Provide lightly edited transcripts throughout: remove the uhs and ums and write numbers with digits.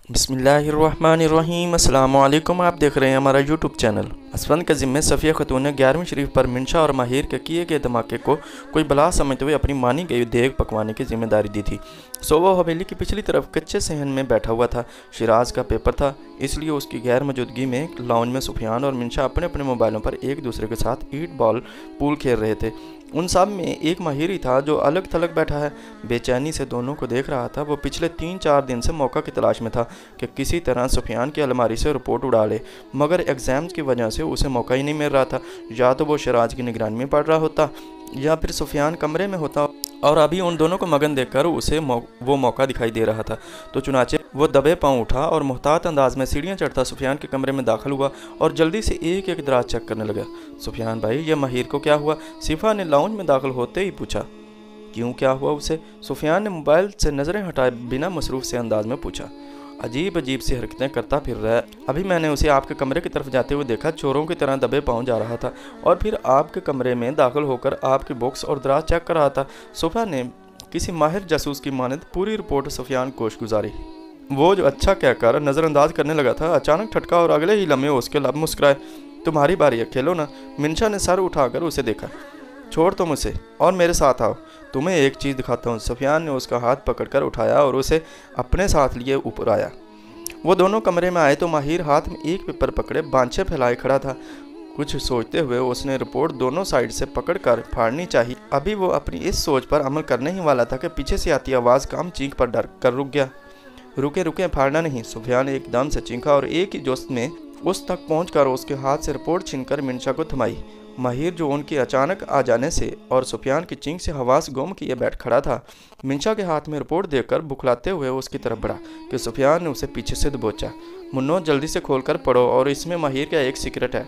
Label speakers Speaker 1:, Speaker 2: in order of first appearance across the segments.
Speaker 1: बिस्मिल्लाहिर्रहमानिर्रहीम। अस्सलाम वालेकुम। आप देख रहे हैं हमारा यूट्यूब चैनल। असफंद के ज़िम्मे सफ़िया खतून ने 11वीं शरीफ पर मिनशा और माहिर के किए गए धमाके को कोई बला समझते हुए अपनी मानी गई देग पकवाने की जिम्मेदारी दी थी। सो वो हवेली की पिछली तरफ कच्चे सहन में बैठा हुआ था। शिराज का पेपर था, इसलिए उसकी गैर मौजूदगी में लाउंज में सुफियान और मिनशा अपने अपने मोबाइलों पर एक दूसरे के साथ ईट बॉल पूल खेल रहे थे। उन सब में एक माहिर ही था जो अलग थलग बैठा है, बेचैनी से दोनों को देख रहा था। वो पिछले 3-4 दिन से मौका की तलाश में था कि किसी तरह सुफियान की अलमारी से रिपोर्ट उड़ा ले, मगर एग्ज़ाम्स की वजह से उसे मौका ही नहीं मिल रहा था। या तो वो शराज की निगरानी में पड़ रहा होता या फिर सुफियान कमरे में होता, और अभी उन दोनों को मगन देखकर उसे वो मौका दिखाई दे रहा था। तो चुनाचे वो दबे पांव उठा और मुहतात अंदाज में सीढ़ियाँ चढ़ता सुफियान के कमरे में दाखिल हुआ और जल्दी से एक एक दराज चेक करने लगा। सुफियान भाई, ये माहिर को क्या हुआ? सिफा ने लाउंज में दाखिल होते ही पूछा। क्यों, क्या हुआ उसे? सुफियान ने मोबाइल से नज़रें हटाए बिना मसरूफ़ से अंदाज में पूछा। अजीब अजीब सी हरकतें करता फिर रहा है। अभी मैंने उसे आपके कमरे की तरफ जाते हुए देखा, चोरों की तरह दबे पाँव जा रहा था और फिर आपके कमरे में दाखिल होकर आपकी बुक्स और दराज चेक कर रहा था। सुफा ने किसी माहिर जासूस की मानद पूरी रिपोर्ट सुफियान को गुजारी। वो जो अच्छा कहकर नज़रअंदाज करने लगा था अचानक ठटका और अगले ही लम्हे उसके लब मुस्कुराए। तुम्हारी बारी है, खेलो ना। मिनशा ने सर उठाकर उसे देखा। छोड़ तुम उसे और मेरे साथ आओ, तुम्हें एक चीज़ दिखाता हूँ। सुफियान ने उसका हाथ पकड़कर उठाया और उसे अपने साथ लिए ऊपर आया। वो दोनों कमरे में आए तो माहिर हाथ में एक पेपर पकड़े बांछे फैलाए खड़ा था। कुछ सोचते हुए उसने रिपोर्ट दोनों साइड से पकड़कर फाड़नी चाहिए। अभी वो अपनी इस सोच पर अमल करने ही वाला था कि पीछे से आती आवाज़ काम चीख पर डर कर रुक गया। रुके रुके, फाड़ना नहीं। सुफियान एकदम से चीखा और एक ही जोश में उस तक पहुंचकर उसके हाथ से रिपोर्ट छीनकर मिनशा को थमाई। माहिर जो उनके अचानक आ जाने से और सुफियान की चीख से हवास गुम किए बैठ खड़ा था, मिनशा के हाथ में रिपोर्ट देखकर बुखलाते हुए उसकी तरफ बढ़ा कि सुफियान ने उसे पीछे से दबोचा। मुन्नो, जल्दी से खोलकर पढ़ो और इसमें माहिर का एक सीक्रेट है।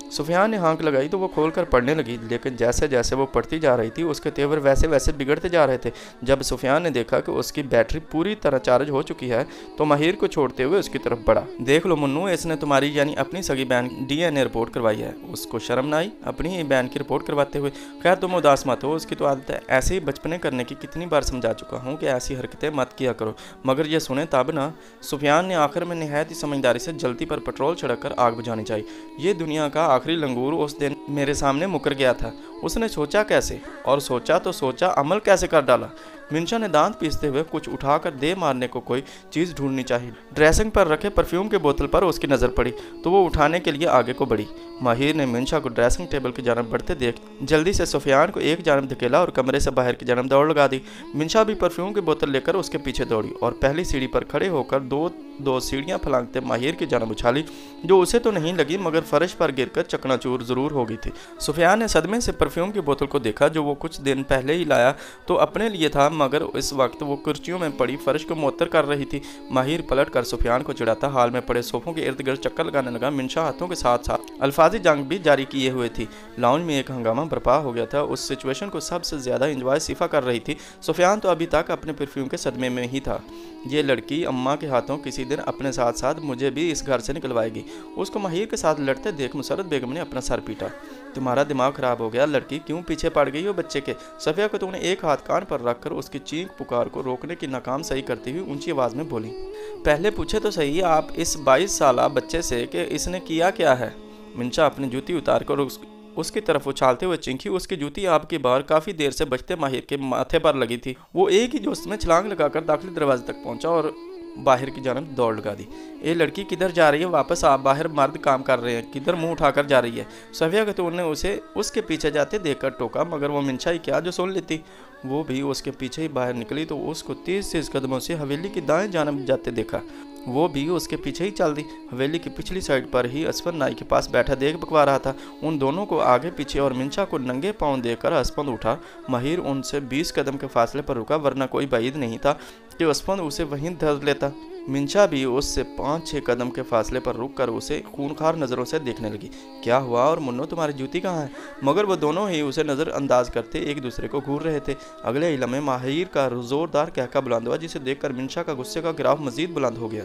Speaker 1: सुफियान ने हाँक लगाई तो वो खोलकर पढ़ने लगी, लेकिन जैसे जैसे वो पढ़ती जा रही थी उसके तेवर वैसे वैसे बिगड़ते जा रहे थे। जब सुफियान ने देखा कि उसकी बैटरी पूरी तरह चार्ज हो चुकी है तो माहिर को छोड़ते हुए उसकी तरफ बढ़ा। देख लो मुन्नू, इसने तुम्हारी यानी अपनी सगी बहन DNA रिपोर्ट करवाई है। उसको शर्म ना आई अपनी ही बहन की रिपोर्ट करवाते हुए? खैर तुम उदास मत हो, उसकी तो आदत है। ऐसे ही बचपने करने की कितनी बार समझा चुका हूँ कि ऐसी हरकतें मत किया करो, मगर ये सुने तब ना। सुफियान ने आखिर में निहायत ही समझदारी से जल्दी पर पेट्रोल छिड़क कर आग बुझानी चाहिए। ये दुनिया का आखिरी लंगूर उस दिन मेरे सामने मुकर गया था। उसने सोचा कैसे, और सोचा तो सोचा, अमल कैसे कर डाला। मिनशा ने दांत पीसते हुए कुछ उठाकर दे मारने को कोई चीज़ ढूंढनी चाहिए। ड्रेसिंग पर रखे परफ्यूम के बोतल पर उसकी नज़र पड़ी तो वो उठाने के लिए आगे को बढ़ी। माहिर ने मिनशा को ड्रेसिंग टेबल की जानब बढ़ते देख जल्दी से सुफियान को एक जानब धकेला और कमरे से बाहर की जानब दौड़ लगा दी। मिनशा भी परफ्यूम की बोतल लेकर उसके पीछे दौड़ी और पहली सीढ़ी पर खड़े होकर दो सीढ़ियाँ फलांगते माहिर की जानब उछाली, जो उसे तो नहीं लगी मगर फर्श पर गिरकर चकनाचूर जरूर हो गई थी। सुफियान ने सदमे से परफ्यूम की बोतल को देखा जो वो कुछ दिन पहले ही लाया तो अपने लिए था, मगर इस वक्त वो कुर्सियों में पड़ी फर्श को मुअत्तर कर रही थी। माहिर पलट कर सुफियान को चिढ़ाता हाल में पड़े सोफों के इर्द गिर्द चक्कर लगाने लगा। मिनशा हाथों के साथ साथ अल्फाजी जंग भी जारी किए हुए थी। लाउंज में एक हंगामा बर्पा हो गया था। उस सिचुएशन को सबसे ज़्यादा इंजॉय सिफा कर रही थी। सुफियान तो अभी तक अपने परफ्यूम के सदमे में ही था। ये लड़की अम्मा के हाथों किसी दिन अपने साथ साथ मुझे भी इस घर से निकलवाएगी। उसको माहिर के साथ लड़ते देख मुसरत बेगम ने अपना सर पीटा। तुम्हारा दिमाग खराब हो गया लड़की, क्यों पीछे पड़ गई हो बच्चे के? सफिया को तुमने एक हाथ कान पर रखकर उसकी चीख पुकार को रोकने की नाकाम सही करती हुई ऊंची आवाज़ में बोली। पहले पूछे तो सही आप इस 22 साला बच्चे से कि इसने किया क्या है। मिनशा अपनी जूती उतार कर उसकी तरफ उछालते हुए चिंखी। उसकी जूती आपके बाहर काफ़ी देर से बचते माहिर के माथे पर लगी थी। वो एक ही जोश में छलांग लगाकर दाखिली दरवाजे तक पहुंचा और बाहर की जानब दौड़ लगा दी। ये लड़की किधर जा रही है? वापस आप, बाहर मर्द काम कर रहे हैं, किधर मुंह उठाकर जा रही है? सफिया खतून ने उसे उसके पीछे जाते देखकर टोका, मगर वो मिनशा ही क्या जो सुन लेती। वो भी उसके पीछे ही बाहर निकली तो उसको तेज कदमों से हवेली की दाएं जानब जाते देखा। वो भी उसके पीछे ही चल दी। हवेली की पिछली साइड पर ही असफर नाई के पास बैठा देख बकवा रहा था। उन दोनों को आगे पीछे और मिनशा को नंगे पांव देकर असफंद उठा। माहिर उनसे 20 कदम के फासले पर रुका, वरना कोई बाइद नहीं था कि असफंद उसे वहीं धर लेता। मिनशा भी उससे 5-6 कदम के फासले पर रुक कर उसे खूनखार नज़रों से देखने लगी। क्या हुआ और मुन्नो, तुम्हारी जूती कहाँ है? मगर वो दोनों ही उसे नज़रअंदाज करते एक दूसरे को घूर रहे थे। अगले ही लम्हे माहिर का जोरदार कहका बुलंद हुआ, जिसे देखकर मिनशा का गुस्से का गिराफ मजीद बुलंद हो गया।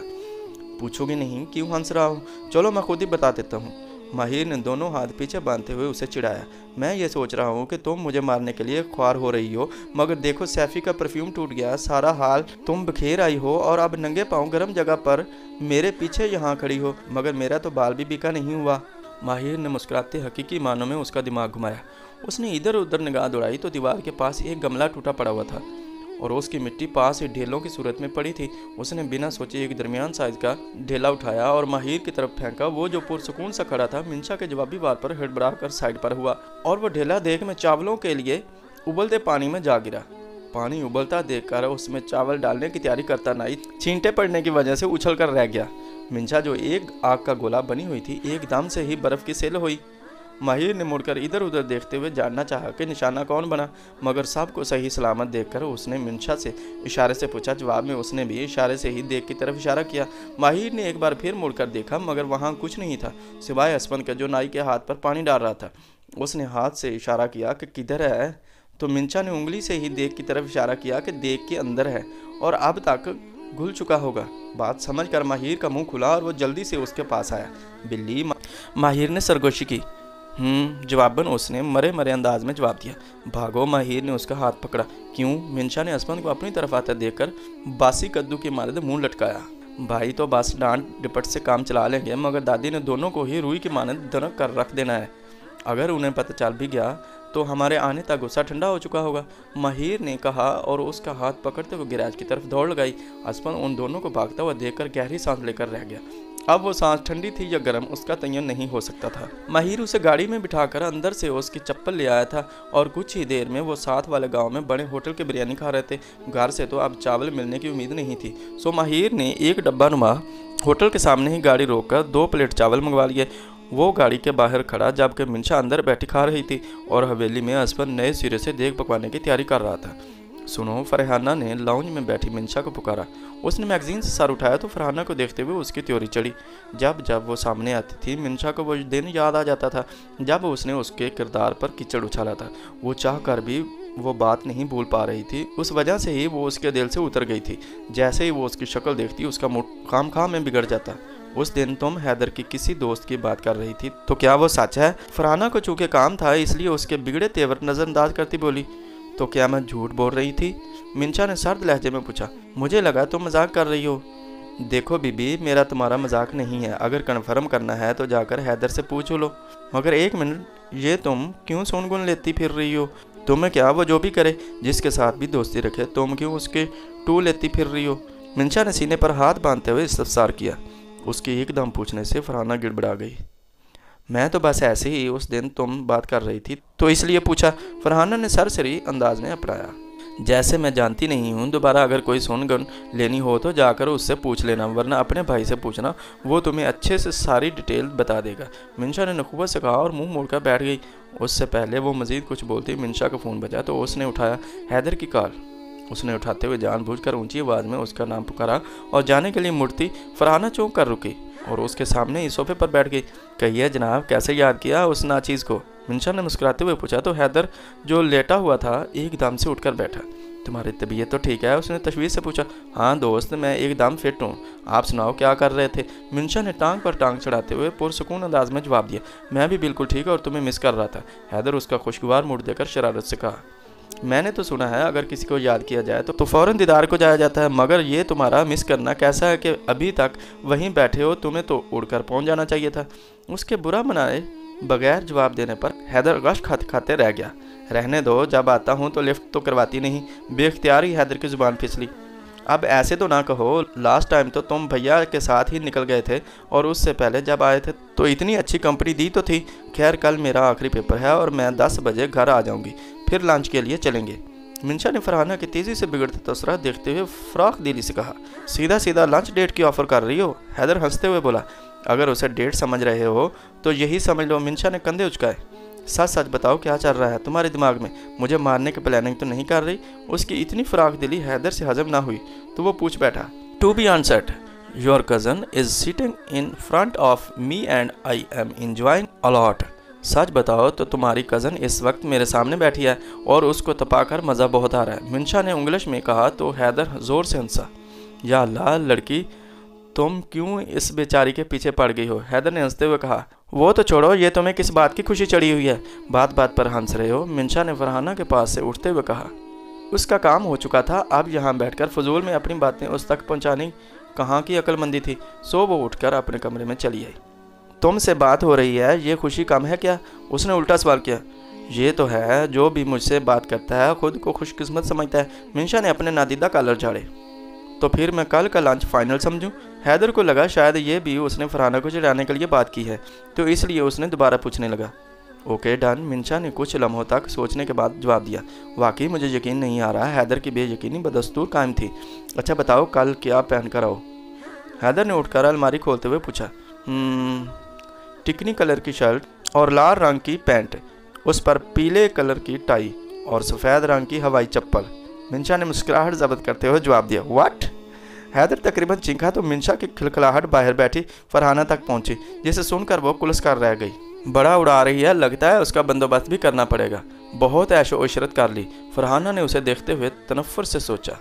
Speaker 1: पूछोगे नहीं क्यों हंस रहा हूँ? चलो मैं खुद ही बता देता हूँ। माहिर ने दोनों हाथ पीछे बांधते हुए उसे चिढ़ाया। मैं ये सोच रहा हूँ कि तुम मुझे मारने के लिए ख्वार हो रही हो, मगर देखो सैफी का परफ्यूम टूट गया, सारा हाल तुम बखेर आई हो और अब नंगे पाँव गर्म जगह पर मेरे पीछे यहाँ खड़ी हो, मगर मेरा तो बाल भी बिका नहीं हुआ। माहिर ने मुस्कुराते हकीकी मानों में उसका दिमाग घुमाया। उसने इधर उधर निगाह दौड़ाई तो दीवार के पास एक गमला टूटा पड़ा हुआ था और उसकी मिट्टी पास ही ढेलों की सूरत में पड़ी थी। उसने बिना सोचे एक दरमियान साइज का ढेला उठाया और माहिर की तरफ फेंका। वो जो पुरसुकून सा खड़ा था मिंशा के जवाबी वार पर हड़बड़ा कर साइड पर हुआ और वो ढेला देख में चावलों के लिए उबलते पानी में जा गिरा। पानी उबलता देखकर उसमें चावल डालने की तैयारी करता नाई छींटे पड़ने की वजह से उछल कर रह गया। मिंशा जो एक आग का गोला बनी हुई थी एकदम से ही बर्फ की सेल हुई। माहिर ने मुड़कर इधर उधर देखते हुए जानना चाहा कि निशाना कौन बना, मगर सबको सही सलामत देखकर उसने मिंशा से इशारे से पूछा। जवाब में उसने भी इशारे से ही देख की तरफ इशारा किया। माहिर ने एक बार फिर मुड़कर देखा, मगर वहाँ कुछ नहीं था सिवाय असफन के, जो नाई के हाथ पर पानी डाल रहा था। उसने हाथ से इशारा किया कि किधर है, तो मिंशा ने उंगली से ही देख की तरफ इशारा किया कि देख के अंदर है और अब तक घुल चुका होगा। बात समझकर माहिर का मुंह खुला और वो जल्दी से उसके पास आया। बिल्ली, माहिर ने सरगोशी की। जवाबन उसने मरे मरे अंदाज में जवाब दिया। भागो, माहिर ने उसका हाथ पकड़ा। क्यों? मिंशा ने असफन को अपनी तरफ आते देखकर बासी कद्दू की मानद मुंह लटकाया। भाई तो बस डांट डिपट से काम चला लेंगे, मगर दादी ने दोनों को ही रुई की मानद दनक कर रख देना है। अगर उन्हें पता चल भी गया तो हमारे आने तक गुस्सा ठंडा हो चुका होगा, माहिर ने कहा और उसका हाथ पकड़ते हुए गैराज की तरफ दौड़ लगाई। असफन उन दोनों को भागता हुआ देखकर गहरी सांस लेकर रह गया। अब वो सांस ठंडी थी या गर्म उसका तयन नहीं हो सकता था। माहिर उसे गाड़ी में बिठाकर अंदर से उसकी चप्पल ले आया था और कुछ ही देर में वो साथ वाले गांव में बड़े होटल के बिरयानी खा रहे थे। घर से तो अब चावल मिलने की उम्मीद नहीं थी, सो माहिर ने एक डब्बा नुमा होटल के सामने ही गाड़ी रोककर 2 प्लेट चावल मंगवा लिए। वो गाड़ी के बाहर खड़ा जबकि मिंशा अंदर बैठी खा रही थी और हवेली में असफन नए सिरे से देख पकवाने की तैयारी कर रहा था। सुनो, फरहाना ने लाउंज में बैठी मिंशा को पुकारा। उसने मैगजीन से सर उठाया तो फरहाना को देखते हुए उसकी त्योरी चढ़ी। जब जब वो सामने आती थी मिंशा को वो दिन याद आ जाता था जब उसने उसके किरदार पर कीचड़ उछाला था। वो चाह कर भी वो बात नहीं भूल पा रही थी, उस वजह से ही वो उसके दिल से उतर गई थी। जैसे ही वो उसकी शक्ल देखती उसका मूड खाम में बिगड़ जाता। उस दिन तुम हैदर की किसी दोस्त की बात कर रही थी, तो क्या वो सच है? फरहाना को चूंकि काम था इसलिए उसके बिगड़े तेवर नज़रअंदाज करती बोली। तो क्या मैं झूठ बोल रही थी? मिंशा ने सर्द लहजे में पूछा। मुझे लगा तुम मजाक कर रही हो। देखो बीबी, मेरा तुम्हारा मजाक नहीं है। अगर कन्फर्म करना है तो जाकर हैदर से पूछ लो। मगर एक मिनट, ये तुम क्यों सुन-गुन लेती फिर रही हो? तुम्हें क्या वो जो भी करे, जिसके साथ भी दोस्ती रखे, तुम क्यों उसके टू लेती फिर रही हो? मिंशा ने सीने पर हाथ बांधते हुए इस्तफसार किया। उसके एकदम पूछने से फरहाना गिड़बड़ा गई। मैं तो बस ऐसे ही उस दिन तुम बात कर रही थी तो इसलिए पूछा, फरहाना ने सरसरी अंदाज में अपनाया। जैसे मैं जानती नहीं हूँ, दोबारा अगर कोई सुन-गुन लेनी हो तो जाकर उससे पूछ लेना, वरना अपने भाई से पूछना, वो तुम्हें अच्छे से सारी डिटेल बता देगा। मिंशा ने नखुवत से कहा और मुंह मोड़कर बैठ गई। उससे पहले वो मजीद कुछ बोलती मिंशा का फ़ोन बजा तो उसने उठाया। हैदर की कॉल। उसने उठाते हुए जानबूझकर ऊंची आवाज़ में उसका नाम पुकारा और जाने के लिए मुड़ती फरहाना चौंक कर रुकी और उसके सामने ही सोफे पर बैठ गई। कहिए जनाब, कैसे याद किया उस नाचीज़ को? मिंशा ने मुस्कुराते हुए पूछा तो हैदर जो लेटा हुआ था एकदम से उठकर बैठा। तुम्हारी तबीयत तो ठीक है? उसने तशवीश से पूछा। हाँ दोस्त, मैं एकदम फिट हूँ। आप सुनाओ, क्या कर रहे थे? मिंशा ने टांग पर टांग चढ़ाते हुए पुरसुकून अंदाज में जवाब दिया। मैं भी बिल्कुल ठीक और तुम्हें मिस कर रहा था। हैदर उसका खुशगवार मुड़ देकर शरारत से कहा। मैंने तो सुना है अगर किसी को याद किया जाए तो फ़ौरन दीदार को जाया जाता है, मगर ये तुम्हारा मिस करना कैसा है कि अभी तक वहीं बैठे हो? तुम्हें तो उड़कर पहुंच जाना चाहिए था। उसके बुरा मनाए बगैर जवाब देने पर हैदर गश खाते खाते रह गया। रहने दो, जब आता हूँ तो लिफ्ट तो करवाती नहीं। बेख्तियार ही हैदर की ज़ुबान फिसली। अब ऐसे तो ना कहो, लास्ट टाइम तो तुम भैया के साथ ही निकल गए थे और उससे पहले जब आए थे तो इतनी अच्छी कंपनी दी तो थी। खैर, कल मेरा आखिरी पेपर है और मैं 10 बजे घर आ जाऊंगी, फिर लंच के लिए चलेंगे। मिंशा ने फरहाना की तेज़ी से बिगड़ते तसरा देखते हुए फ्राक दिली से कहा। सीधा सीधा लंच डेट की ऑफ़र कर रही हो? हैदर हंसते हुए बोला। अगर उसे डेट समझ रहे हो तो यही समझ लो। मिंशा ने कंधे उचकाए। सच सच बताओ, क्या चल रहा है तुम्हारे दिमाग में? मुझे मारने की प्लानिंग तो नहीं कर रही? उसकी इतनी फराक दिली हैदर से हजम ना हुई तो वो पूछ बैठा। To be honest, your cousin is sitting in front of me and I am enjoying a lot. सच बताओ तो तुम्हारी कज़न इस वक्त मेरे सामने बैठी है और उसको तपाकर मज़ा बहुत आ रहा है। मिंशा ने इंग्लिश में कहा तो हैदर ज़ोर से हंसा। या अल्लाह, लड़की तुम क्यों इस बेचारी के पीछे पड़ गई हो? हैदर ने हंसते हुए कहा। वो तो छोड़ो, ये तुम्हें किस बात की खुशी चढ़ी हुई है, बात बात पर हंस रहे हो, मिंशा ने फरहाना के पास से उठते हुए कहा। उसका काम हो चुका था, अब यहाँ बैठकर फजूल में अपनी बातें उस तक पहुँचाने कहाँ की अक्लमंदी थी। सो वो उठकर अपने कमरे में चली आई। तुमसे बात हो रही है, ये खुशी कम है क्या? उसने उल्टा सवाल किया। ये तो है, जो भी मुझसे बात करता है खुद को खुशकिस्मत समझता है। मिंशा ने अपने नादीदा कॉलर झाड़े। तो फिर मैं कल का लंच फाइनल समझूं? हैदर को लगा शायद ये भी उसने फरहाना को चिढ़ाने के लिए बात की है, तो इसलिए उसने दोबारा पूछने लगा। ओके डन, मिंशा ने कुछ लम्हों तक सोचने के बाद जवाब दिया। वाकई मुझे यकीन नहीं आ रहा, हैदर की बेयकीनी बदस्तूर कायम थी। अच्छा बताओ कल क्या पहन कर आओ? हैदर ने उठकर अलमारी खोलते हुए पूछा। टिकनी कलर की शर्ट और लाल रंग की पैंट, उस पर पीले कलर की टाई और सफ़ेद रंग की हवाई चप्पल। मिंशा ने मुस्कुराहट जब्त करते हुए जवाब दिया। व्हाट? हैदर तकरीबन चीखा तो मिंशा की खिलखिलाहट बाहर बैठी फरहाना तक पहुंची, जिसे सुनकर वो कुलस कर रह गई। बड़ा उड़ा रही है, लगता है उसका बंदोबस्त भी करना पड़ेगा। बहुत ऐशो इशरत कर ली, फरहाना ने उसे देखते हुए तनफ्फुर से सोचा।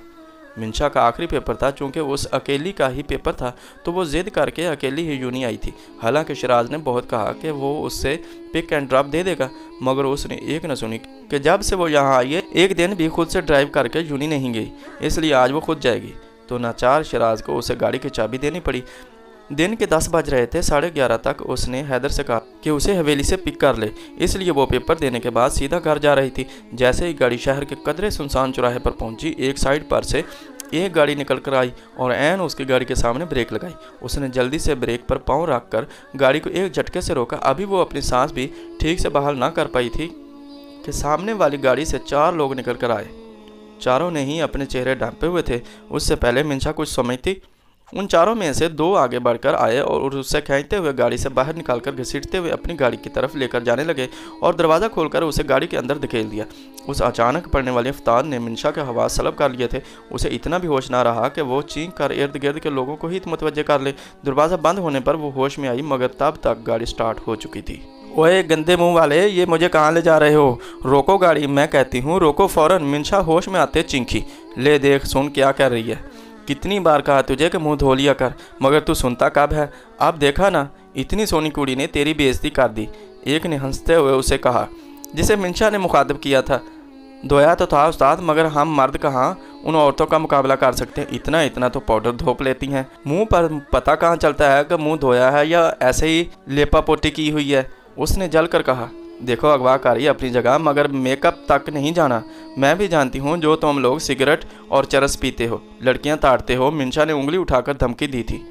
Speaker 1: मिंशा का आखिरी पेपर था, चूँकि उस अकेली का ही पेपर था तो वो जिद करके अकेली ही यूनी आई थी। हालांकि शिराज ने बहुत कहा कि वो उससे पिक एंड ड्रॉप दे देगा, मगर उसने एक न सुनी कि जब से वो यहाँ आई है एक दिन भी खुद से ड्राइव करके यूनी नहीं गई, इसलिए आज वो खुद जाएगी। तो नाचार शिराज को उसे गाड़ी की चाबी देनी पड़ी। दिन के 10 बज रहे थे। 11:30 तक उसने हैदर से कहा कि उसे हवेली से पिक कर ले, इसलिए वो पेपर देने के बाद सीधा घर जा रही थी। जैसे ही गाड़ी शहर के कदरे सुनसान चौराहे पर पहुंची, एक साइड पर से एक गाड़ी निकल कर आई और ऐन उसकी गाड़ी के सामने ब्रेक लगाई। उसने जल्दी से ब्रेक पर पाँव रख कर गाड़ी को एक झटके से रोका। अभी वो अपनी सांस भी ठीक से बहाल ना कर पाई थी कि सामने वाली गाड़ी से 4 लोग निकल कर आए। चारों ने ही अपने चेहरे ढांपे हुए थे। उससे पहले मिंशा कुछ समझती। उन चारों में से 2 आगे बढ़कर आए और उससे खींचते हुए गाड़ी से बाहर निकालकर घसीटते हुए अपनी गाड़ी की तरफ लेकर जाने लगे और दरवाज़ा खोलकर उसे गाड़ी के अंदर धकेल दिया। उस अचानक पड़ने वाले अफ्तार ने मिंशा के हवास सलब कर लिए थे। उसे इतना भी होश ना रहा कि वो चीख कर इर्द गिर्द के लोगों को ही मुतवज्जे कर ले। दरवाज़ा बंद होने पर वो होश में आई, मगर तब तक गाड़ी स्टार्ट हो चुकी थी। ओए गंदे मुंह वाले, ये मुझे कहाँ ले जा रहे हो? रोको गाड़ी, मैं कहती हूँ रोको फ़ौरन। मिंशा होश में आते चीखी। ले देख सुन क्या कर रही है। कितनी बार कहा तुझे कि मुंह धो लिया कर, मगर तू सुनता कब है? अब देखा ना, इतनी सोनी कुड़ी ने तेरी बेइज्जती कर दी। एक ने हंसते हुए उसे कहा, जिसे मिंशा ने मुखातिब किया था। धोया तो था उस्ताद, मगर हम मर्द कहाँ उन औरतों का मुकाबला कर सकते हैं। इतना इतना तो पाउडर धोप लेती हैं, मुंह पर पता कहाँ चलता है कि मुंह धोया है या ऐसे ही लेपा पोटी की हुई है। उसने जल कर कहा। देखो अगवाकारी अपनी जगह, मगर मेकअप तक नहीं जाना। मैं भी जानती हूँ जो तुम लोग सिगरेट और चरस पीते हो, लड़कियाँ ताड़ते हो। मिंशा ने उंगली उठाकर धमकी दी थी।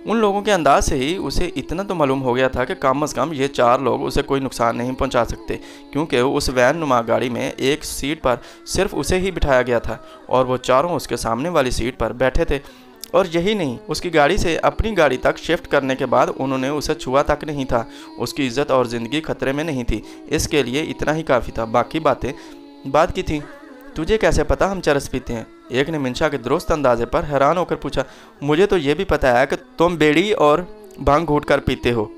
Speaker 1: उन लोगों के अंदाज से ही उसे इतना तो मालूम हो गया था कि कम अज़ कम ये 4 लोग उसे कोई नुकसान नहीं पहुंचा सकते, क्योंकि उस वैन नुमा गाड़ी में एक सीट पर सिर्फ उसे ही बिठाया गया था और वो चारों उसके सामने वाली सीट पर बैठे थे। और यही नहीं, उसकी गाड़ी से अपनी गाड़ी तक शिफ्ट करने के बाद उन्होंने उसे छुआ तक नहीं था। उसकी इज्जत और ज़िंदगी खतरे में नहीं थी। इसके लिए इतना ही काफ़ी था। बाकी बातें बात की थी। तुझे कैसे पता हम चरस पीते हैं? एक ने मिंशा के दुरुस्त अंदाजे पर हैरान होकर पूछा। मुझे तो ये भी पता है कि तुम बेड़ी और भांग घूट कर पीते हो।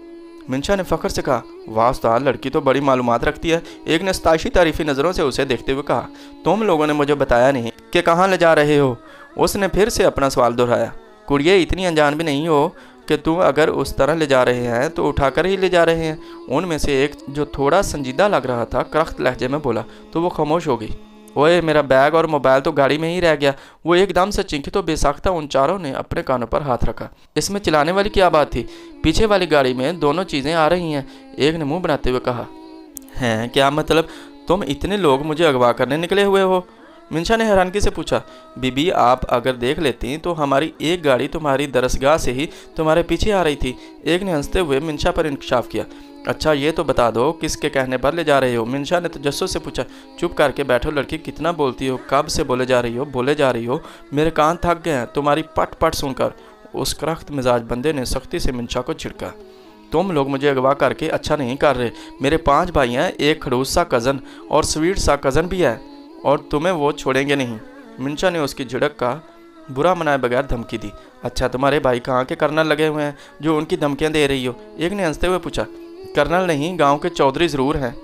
Speaker 1: मिंशा ने फ़ख्र से कहा। वाह उस्ताद, लड़की तो बड़ी मालूमात रखती है। एक ने सताशी तारीफी नज़रों से उसे देखते हुए कहा। तुम लोगों ने मुझे बताया नहीं कि कहाँ ले जा रहे हो? उसने फिर से अपना सवाल दोहराया। कुड़िए, इतनी अनजान भी नहीं हो कि तुम अगर उस तरह ले जा रहे हैं तो उठाकर ही ले जा रहे हैं। उनमें से एक, जो थोड़ा संजीदा लग रहा था, करख्त लहजे में बोला तो वो खामोश हो गई। ओए, मेरा बैग और मोबाइल तो गाड़ी में ही रह गया। वो एकदम से चीखी तो बेसाख्ता उन चारों ने अपने कानों पर हाथ रखा। इसमें चिल्लाने वाली क्या बात थी? पीछे वाली गाड़ी में दोनों चीज़ें आ रही हैं। एक ने मुंह बनाते हुए कहा। हैं क्या मतलब? तुम इतने लोग मुझे अगवा करने निकले हुए हो? मिंशा ने हैरानगी से पूछा। बीबी, आप अगर देख लेती तो हमारी एक गाड़ी तुम्हारी दरसगाह से ही तुम्हारे पीछे आ रही थी। एक ने हंसते हुए मिंशा पर इंकशाफ किया। अच्छा ये तो बता दो किसके कहने पर ले जा रहे हो? मिंशा ने तजस्सुस से पूछा। चुप करके बैठो लड़की, कितना बोलती हो? कब से बोले जा रही हो? मेरे कान थक गए हैं तुम्हारी पट पट सुनकर। उस करख्त मिजाज बंदे ने सख्ती से मिंशा को छिड़का। तुम लोग मुझे अगवा करके अच्छा नहीं कर रहे। मेरे 5 भाई हैं, एक खड़ूस सा कज़न और स्वीट सा कज़न भी है, और तुम्हें वो छोड़ेंगे नहीं। मिंशा ने उसकी झिड़क का बुरा मनाए बगैर धमकी दी। अच्छा, तुम्हारे भाई कहाँ के कर्नल लगे हुए हैं जो उनकी धमकियाँ दे रही हो? एक ने हंसते हुए पूछा। कर्नल नहीं, गांव के चौधरी ज़रूर हैं।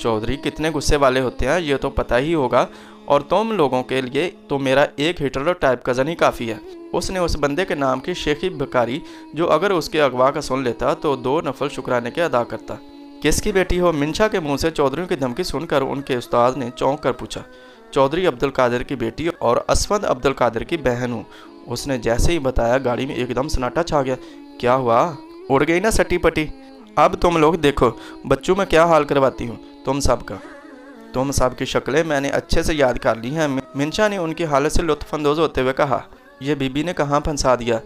Speaker 1: चौधरी कितने गुस्से वाले होते हैं ये तो पता ही होगा, और तुम लोगों के लिए तो मेरा एक हिटलर टाइप कज़न ही काफ़ी है। उसने उस बंदे के नाम की शेखी बकारी जो अगर उसके अगवा का सुन लेता तो 2 नफल शुक्राने के अदा करता। किसकी बेटी हो? मिंशा के मुंह से चौधरियों की धमकी सुनकर उनके उस्ताद ने चौंक कर पूछा। चौधरी अब्दुल कादिर की बेटी और असफंद अब्दुल कादिर की बहन हूँ। उसने जैसे ही बताया गाड़ी में एकदम सन्नाटा छा गया। क्या हुआ? उड़ गई ना सट्टी पट्टी। अब तुम लोग देखो बच्चों में क्या हाल करवाती हूँ तुम सब की शक्लें मैंने अच्छे से याद कर ली हैं। मिंशा ने उनकी हालत से लुत्फानंदोज होते हुए कहा। यह बीबी ने कहाँ फंसा दिया?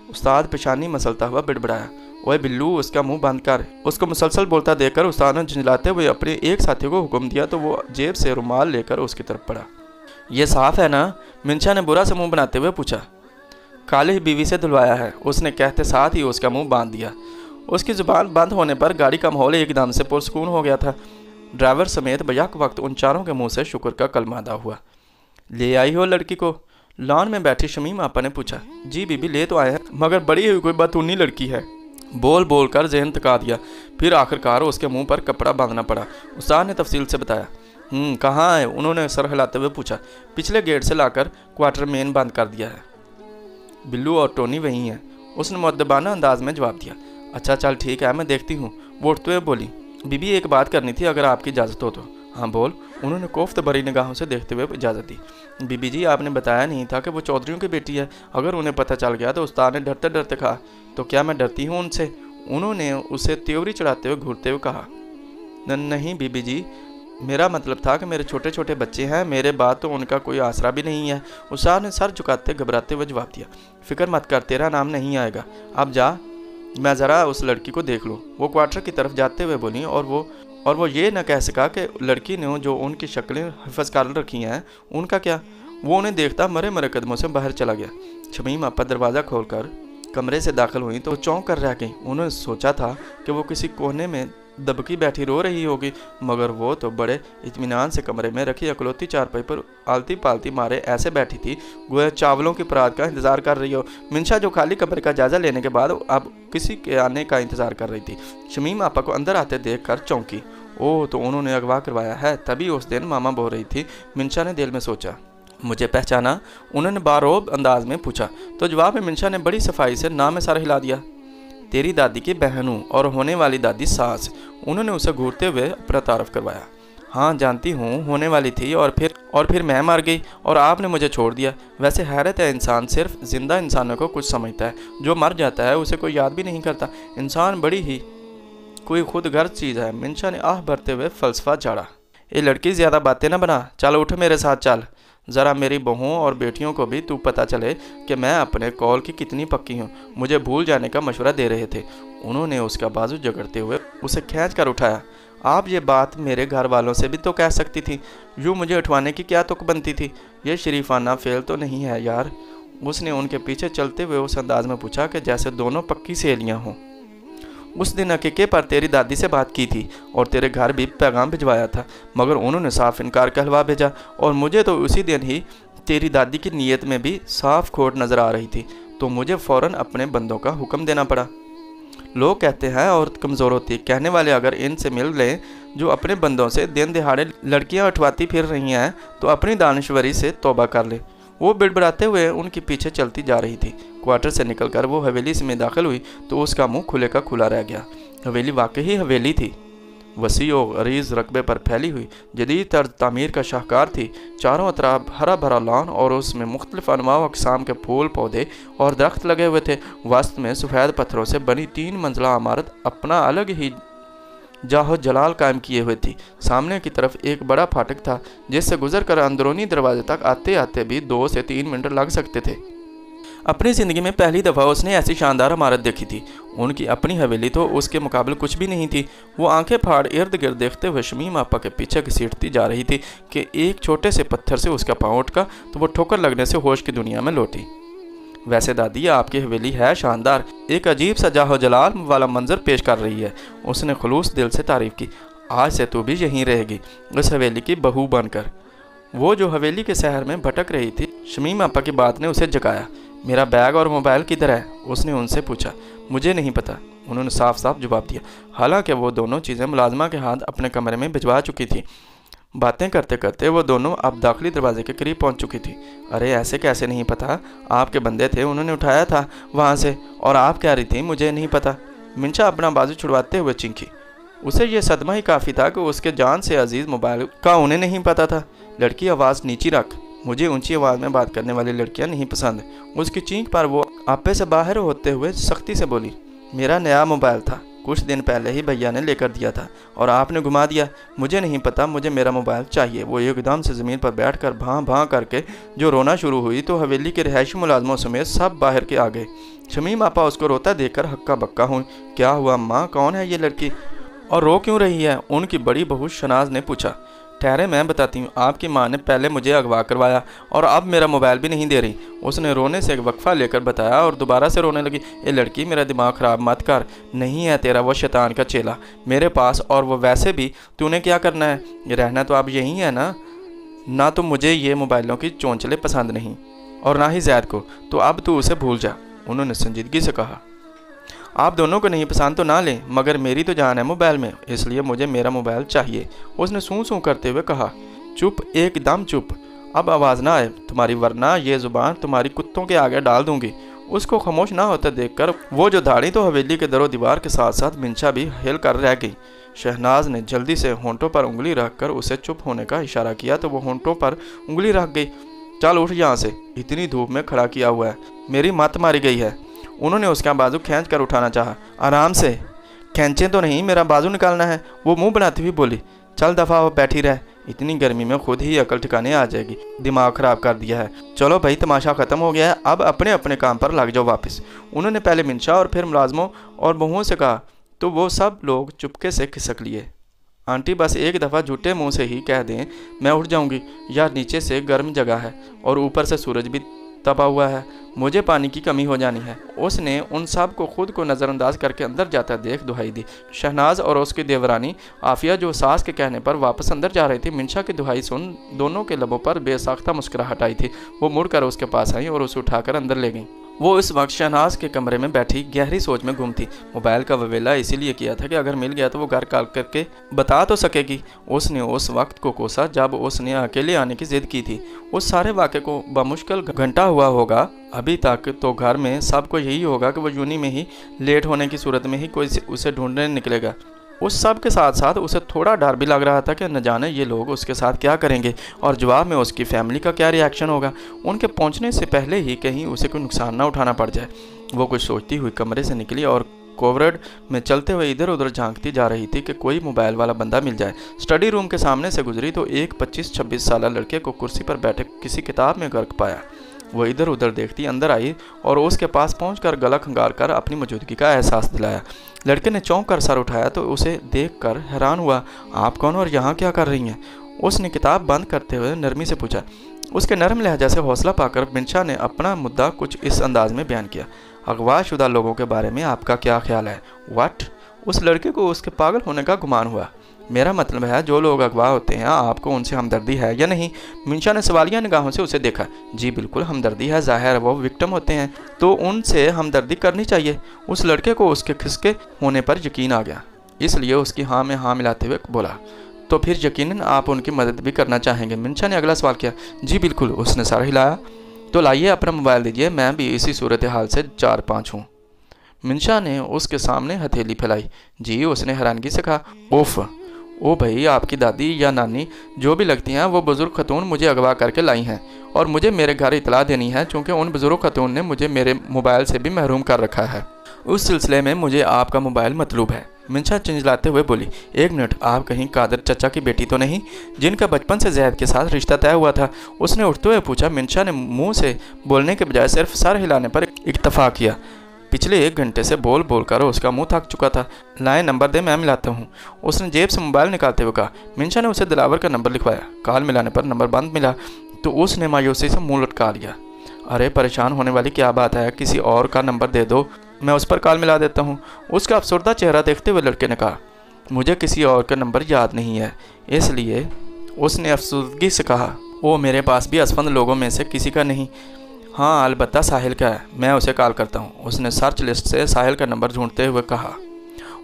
Speaker 1: उस्ताद पेशानी मसलता हुआ बिड़बड़ाया। ओए बिल्लू, उसका मुंह बंद कर। उसको मुसलसल बोलता देखकर उस्ताद ने झंझलाते हुए अपने एक साथी को हुक्म दिया तो वो जेब से रुमाल लेकर उसकी तरफ पड़ा। ये साफ है ना? मिंशा ने बुरा सा मुंह बनाते हुए पूछा। काले ही बीवी से धुलवाया है, उसने कहते साथ ही उसका मुंह बांध दिया। उसकी जुबान बंद होने पर गाड़ी का माहौल एकदम से पुरसकून हो गया था। ड्राइवर समेत बयाक वक्त उन चारों के मुंह से शुक्र का कलमा अदा हुआ। ले आई हो लड़की को? लॉन में बैठी शमीम आपा ने पूछा। जी बीबी, ले तो आए हैं, मगर बड़ी हुई कोई बतूनी लड़की है। बोल बोल कर जहन थका दिया। फिर आखिरकार उसके मुंह पर कपड़ा बांधना पड़ा। उस्ताद ने तफसील से बताया। कहाँ है? उन्होंने सर हिलाते हुए पूछा। पिछले गेट से लाकर क्वार्टर मेन बंद कर दिया है। बिल्लू और टोनी वहीं हैं, उसने मुअद्दबाना अंदाज में जवाब दिया। अच्छा चल ठीक है, मैं देखती हूँ। वो उठते हुए बोली। बीबी, एक बात करनी थी अगर आपकी इजाज़त हो तो। हाँ बोल। उन्होंने कोफ्त भरी निगाहों से देखते हुए इजाज़त दी। बीबी जी, आपने बताया नहीं था कि वो चौधरियों की बेटी है। अगर उन्हें पता चल गया तो उस्ताद ने डरते डरते कहा। तो क्या मैं डरती हूँ उनसे? उन्होंने उसे त्योरी चढ़ाते हुए घूरते हुए कहा। नहीं बीबी जी, मेरा मतलब था कि मेरे छोटे छोटे बच्चे हैं, मेरे बाद तो उनका कोई आसरा भी नहीं है। उस्ताद ने सर झुकाते घबराते हुए जवाब दिया। फिक्र मत कर, तेरा नाम नहीं आएगा। अब जा, मैं ज़रा उस लड़की को देख लूँ। वो क्वार्टर की तरफ जाते हुए बोली और वो ये न कह सका कि लड़की ने जो उनकी शक्लें हिफज कर रखी हैं उनका क्या। वो उन्हें देखता मरे मरे कदमों से बाहर चला गया। शमीम आपा दरवाज़ा खोलकर कमरे से दाखिल हुई तो चौंक कर रह गई। उन्होंने सोचा था कि वो किसी कोने में दबकी बैठी रो रही होगी, मगर वो तो बड़े इत्मीनान से कमरे में रखी अकलौती चारपाई पर आलती पालती मारे ऐसे बैठी थी गोया चावलों की परात का इंतज़ार कर रही हो। मिंशा जो खाली कमरे का जायज़ा लेने के बाद अब किसी के आने का इंतज़ार कर रही थी, शमीम आपा को अंदर आते देख कर चौंकी। ओह, तो उन्होंने अगवा करवाया है, तभी उस दिन मामा बोल रही थी। मिंशा ने दिल में सोचा। मुझे पहचाना? उन्होंने बारोब अंदाज में पूछा। तो जवाब में मिंशा ने बड़ी सफाई से ना में सर हिला दिया। तेरी दादी की बहन हूँ और होने वाली दादी सास। उन्होंने उसे घूरते हुए अपना तारफ़ करवाया। हाँ जानती हूँ, होने वाली थी और फिर मैं मर गई और आपने मुझे छोड़ दिया। वैसे हैरत है, इंसान सिर्फ जिंदा इंसानों को कुछ समझता है, जो मर जाता है उसे कोई याद भी नहीं करता। इंसान बड़ी ही कोई खुद गर्ज चीज़ है। मिंशा ने आह भरते हुए फ़लसफ़ा झाड़ा। ये लड़की ज़्यादा बातें ना बना, चल उठ मेरे साथ चल। ज़रा मेरी बहुओं और बेटियों को भी तू पता चले कि मैं अपने कॉल की कितनी पक्की हूँ। मुझे भूल जाने का मशवरा दे रहे थे। उन्होंने उसका बाजू जकड़ते हुए उसे खींच कर उठाया। आप ये बात मेरे घर वालों से भी तो कह सकती थी, यूँ मुझे उठवाने की क्या तुक बनती थी? ये शरीफाना फेल तो नहीं है यार? उसने उनके पीछे चलते हुए उस अंदाज में पूछा कि जैसे दोनों पक्की सहेलियाँ हों। उस दिन अकीके पर तेरी दादी से बात की थी और तेरे घर भी पैगाम भिजवाया था, मगर उन्होंने साफ इनकार कहलवा भेजा और मुझे तो उसी दिन ही तेरी दादी की नीयत में भी साफ खोट नज़र आ रही थी, तो मुझे फ़ौरन अपने बंदों का हुक्म देना पड़ा। लोग कहते हैं औरत कमज़ोर होती है, कहने वाले अगर इनसे मिल लें जो अपने बंदों से दिन दिहाड़े लड़कियां उठवाती फिर रही हैं तो अपनी दानश्वरी से तौबा कर ले। वो बिड़बड़ाते हुए उनके पीछे चलती जा रही थी। क्वार्टर से निकलकर वो हवेली में दाखिल हुई तो उसका मुंह खुले का खुला रह गया। हवेली वाकई हवेली थी, वसी और गरीज रकबे पर फैली हुई, जदीद तर्ज तामीर का शाहकार थी। चारों तरफ हरा भरा लॉन और उसमें मुख्तलिफ अनवा अक़साम के फूल पौधे और दरख्त लगे हुए थे। वस्त में सफ़ेद पत्थरों से बनी 3 मंजिला इमारत अपना अलग ही जाहो जलाल कायम किए हुए थी। सामने की तरफ एक बड़ा फाटक था जिससे गुजरकर अंदरूनी दरवाजे तक आते आते भी 2 से 3 मिनट लग सकते थे। अपनी ज़िंदगी में पहली दफ़ा उसने ऐसी शानदार इमारत देखी थी। उनकी अपनी हवेली तो उसके मुकाबले कुछ भी नहीं थी। वो आंखें फाड़ इर्द गिर्द देखते हुए शमीम आपा के पीछे घसीटती जा रही थी कि एक छोटे से पत्थर से उसका पाँव उठका तो वो ठोकर लगने से होश की दुनिया में लौटी। वैसे दादी, आपकी हवेली है शानदार, एक अजीब सा जाहो जलाल वाला मंजर पेश कर रही है। उसने खुलूस दिल से तारीफ़ की। आज से तू भी यहीं रहेगी, उस हवेली की बहू बनकर। वो जो हवेली के शहर में भटक रही थी, शमीम आपा की बात ने उसे जगाया। मेरा बैग और मोबाइल किधर है? उसने उनसे पूछा। मुझे नहीं पता, उन्होंने साफ साफ जवाब दिया। हालांकि वो दोनों चीज़ें मुलाजमा के हाथ अपने कमरे में भिजवा चुकी थी। बातें करते करते वो दोनों अब दाखिली दरवाजे के करीब पहुंच चुकी थी। अरे ऐसे कैसे नहीं पता, आपके बंदे थे, उन्होंने उठाया था वहाँ से, और आप कह रही थी मुझे नहीं पता। मिंशा अपना बाजू छुड़वाते हुए चीखी। उसे यह सदमा ही काफ़ी था कि उसके जान से अजीज़ मोबाइल का उन्हें नहीं पता था। लड़की आवाज़ नीची रख, मुझे ऊंची आवाज़ में बात करने वाली लड़कियां नहीं पसंद। उसकी चीख पर वो आपे से बाहर होते हुए सख्ती से बोली, मेरा नया मोबाइल था, कुछ दिन पहले ही भैया ने लेकर दिया था और आपने घुमा दिया। मुझे नहीं पता, मुझे मेरा मोबाइल चाहिए। वो एकदम से ज़मीन पर बैठकर भां भां करके जो रोना शुरू हुई तो हवेली के रिहायशी मुलाजमों समेत सब बाहर के आ गए। शमीम आपा उसको रोता देखकर हक्का बक्का हुई। क्या हुआ माँ, कौन है ये लड़की और रो क्यों रही है? उनकी बड़ी बहू शनाज ने पूछा। ठहरे मैं बताती हूँ, आपकी माँ ने पहले मुझे अगवा करवाया और अब मेरा मोबाइल भी नहीं दे रही। उसने रोने से एक वक्फा लेकर बताया और दोबारा से रोने लगी। ये लड़की, मेरा दिमाग ख़राब मत कर, नहीं है तेरा वो शैतान का चेला मेरे पास, और वो वैसे भी तूने क्या करना है, रहना तो अब यहीं है ना तो मुझे ये मोबाइलों की चोंचले पसंद नहीं और ना ही जैद को, तो अब तू उसे भूल जा। उन्होंने संजीदगी से कहा। आप दोनों को नहीं पसंद तो ना लें, मगर मेरी तो जान है मोबाइल में, इसलिए मुझे मेरा मोबाइल चाहिए। उसने सूं सूं करते हुए कहा। चुप, एकदम चुप, अब आवाज़ ना आए तुम्हारी, वरना ये ज़ुबान तुम्हारी कुत्तों के आगे डाल दूंगी। उसको खामोश ना होता देखकर वो जो धाड़ी तो हवेली के दरो दीवार के साथ साथ मिंशा भी हिल कर रह गई। शहनाज ने जल्दी से होंठों पर उंगली रखकर उसे चुप होने का इशारा किया तो वो होंठों पर उंगली रख गई। चल उठ यहाँ से, इतनी धूप में खड़ा किया हुआ है, मेरी मत मारी गई है। उन्होंने उसका बाजू खींच कर उठाना चाहा। आराम से, खींचे तो नहीं, मेरा बाजू निकालना है, वो मुंह बनाती हुई बोली। चल दफ़ा हो, बैठी रह, इतनी गर्मी में खुद ही अकल ठिकाने आ जाएगी, दिमाग ख़राब कर दिया है। चलो भाई, तमाशा ख़त्म हो गया है, अब अपने अपने काम पर लग जाओ वापस। उन्होंने पहले मिंशा और फिर मुलाजमों और बहुओं से कहा तो वो सब लोग चुपके से खिसक लिए। आंटी बस एक दफ़ा झूठे मुँह से ही कह दें मैं उठ जाऊँगी, यार नीचे से गर्म जगह है और ऊपर से सूरज भी तपा हुआ है, मुझे पानी की कमी हो जानी है। उसने उन सब को खुद को नज़रअंदाज करके अंदर जाता देख दुहाई दी। शहनाज और उसकी देवरानी आफिया जो सास के कहने पर वापस अंदर जा रही थी, मिंशा की दुहाई सुन दोनों के लबों पर बेसाख्ता मुस्कुराहट आई थी। वो मुड़कर उसके पास आई और उसे उठाकर अंदर ले गई। वो इस वक्त शहनाज के कमरे में बैठी गहरी सोच में गुम थी। मोबाइल का ववेला इसीलिए किया था कि अगर मिल गया तो वो घर कॉल करके बता तो सकेगी। उसने उस वक्त को कोसा जब उसने अकेले आने की जिद की थी। उस सारे वाक़े को बमुश्किल घंटा हुआ होगा। अभी तक तो घर में सबको यही होगा कि वो यूनी में ही लेट होने की सूरत में ही कोई उसे ढूंढने निकलेगा। उस सब के साथ साथ उसे थोड़ा डर भी लग रहा था कि न जाने ये लोग उसके साथ क्या करेंगे और जवाब में उसकी फैमिली का क्या रिएक्शन होगा। उनके पहुंचने से पहले ही कहीं उसे कोई नुकसान ना उठाना पड़ जाए। वो कुछ सोचती हुई कमरे से निकली और कोवरेड में चलते हुए इधर उधर झांकती जा रही थी कि कोई मोबाइल वाला बंदा मिल जाए। स्टडी रूम के सामने से गुजरी तो एक 25-26 साल लड़के को कुर्सी पर बैठे किसी किताब में गर्क पाया। वो इधर उधर देखती अंदर आई और उसके पास पहुंचकर गला खंगार कर अपनी मौजूदगी का एहसास दिलाया। लड़के ने चौंक कर सर उठाया तो उसे देखकर हैरान हुआ। आप कौन और यहाँ क्या कर रही हैं? उसने किताब बंद करते हुए नरमी से पूछा। उसके नरम लहजा से हौसला पाकर मिंशा ने अपना मुद्दा कुछ इस अंदाज में बयान किया। अगवाशुदा लोगों के बारे में आपका क्या ख्याल है? व्हाट? उस लड़के को उसके पागल होने का गुमान हुआ। मेरा मतलब है जो लोग अगवा होते हैं आपको उनसे हमदर्दी है या नहीं? मिंशा ने सवालिया निगाहों से उसे देखा। जी बिल्कुल हमदर्दी है, ज़ाहिर है वो विक्टिम होते हैं तो उनसे हमदर्दी करनी चाहिए। उस लड़के को उसके खिसके होने पर यकीन आ गया, इसलिए उसकी हाँ में हाँ मिलाते हुए बोला, तो फिर यकीनन आप उनकी मदद भी करना चाहेंगे? मिंशा ने अगला सवाल किया। जी बिल्कुल, उसने सर हिलाया। तो लाइए अपना मोबाइल दीजिए, मैं भी इसी सूरत हाल से 4-5 हूँ। मिंशा ने उसके सामने हथेली फैलाई। जी, उसने हैरानगी से कहा। उफ, ओ भाई, आपकी दादी या नानी जो भी लगती हैं वो बुज़ुर्ग खतून मुझे अगवा करके लाई हैं और मुझे मेरे घर इतला देनी है, चूँकि उन बुज़ुर्ग खतून ने मुझे मेरे मोबाइल से भी महरूम कर रखा है। उस सिलसिले में मुझे आपका मोबाइल मतलूब है। मिंशा चिंजलाते हुए बोली। एक मिनट, आप कहीं कादर चचा की बेटी तो नहीं जिनका बचपन से जैद के साथ रिश्ता तय हुआ था? उसने उठते हुए पूछा। मिंशा ने मुँह से बोलने के बजाय सिर्फ सर हिलाने पर इत्तफाक किया। पिछले 1 घंटे से बोल बोल कर उसका मुंह थक चुका था। लाए नंबर दे, मैं मिलाता हूँ। उसने जेब से मोबाइल निकालते हुए कहा। मिंशा ने उसे दिलावर का नंबर लिखवाया। कॉल मिलाने पर नंबर बंद मिला तो उसने मायूसी से मुंह लटका लिया। अरे परेशान होने वाली क्या बात है, किसी और का नंबर दे दो, मैं उस पर कॉल मिला देता हूँ। उसका अफसरदा चेहरा देखते हुए लड़के ने कहा। मुझे किसी और का नंबर याद नहीं है, इसलिए उसने अफसरदगी से कहा। वो मेरे पास भी असफंद लोगों में से किसी का नहीं। हाँ अलबत्ता साहिल का है, मैं उसे कॉल करता हूँ। उसने सर्च लिस्ट से साहिल का नंबर ढूंढते हुए कहा।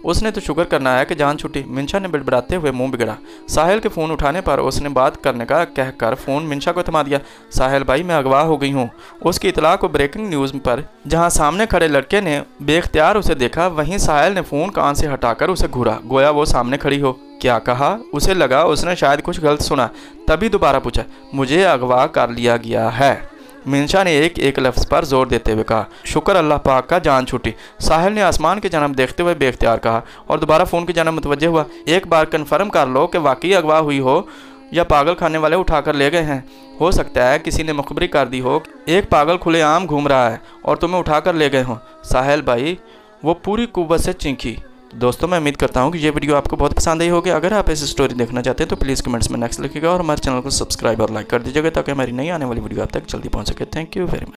Speaker 1: उसने तो शुक्र करना है कि जान छुट्टी। मिंशा ने बड़बड़ाते हुए मुंह बिगड़ा। साहिल के फ़ोन उठाने पर उसने बात करने का कहकर फ़ोन मिंशा को थमा दिया। साहिल भाई, मैं अगवा हो गई हूँ। उसकी इतला को ब्रेकिंग न्यूज़ पर जहाँ सामने खड़े लड़के ने बेख्तियार उसे देखा, वहीं साहिल ने फ़ोन कान से हटाकर उसे घूरा, गोया वो सामने खड़ी हो। क्या कहा? उसे लगा उसने शायद कुछ गलत सुना, तभी दोबारा पूछा, मुझे अगवा कर लिया गया है। मिंशा ने एक एक लफ्ज़ पर जोर देते हुए कहा, शुक्र अल्लाह पाक का, जान छूटी। साहिल ने आसमान की जानब देखते हुए बेख्तियार कहा और दोबारा फ़ोन की जानब मुतवज्जे हुआ। एक बार कन्फर्म कर लो कि वाकई अगवा हुई हो या पागल खाने वाले उठाकर ले गए हैं। हो सकता है किसी ने मुखबरी कर दी हो, एक पागल खुलेआम घूम रहा है और तुम्हें उठाकर ले गए हों। साहिल भाई, वो पूरी कुव्वत से चीखी। दोस्तों, मैं उम्मीद करता हूँ कि ये वीडियो आपको बहुत पसंद आई होगी। अगर आप ऐसी स्टोरी देखना चाहते हैं तो प्लीज़ कमेंट्स में नेक्स्ट लिखिएगा और हमारे चैनल को सब्सक्राइब और लाइक कर दीजिएगा ताकि हमारी नई आने वाली वीडियो आप तक जल्दी पहुँच सके। Thank you very much.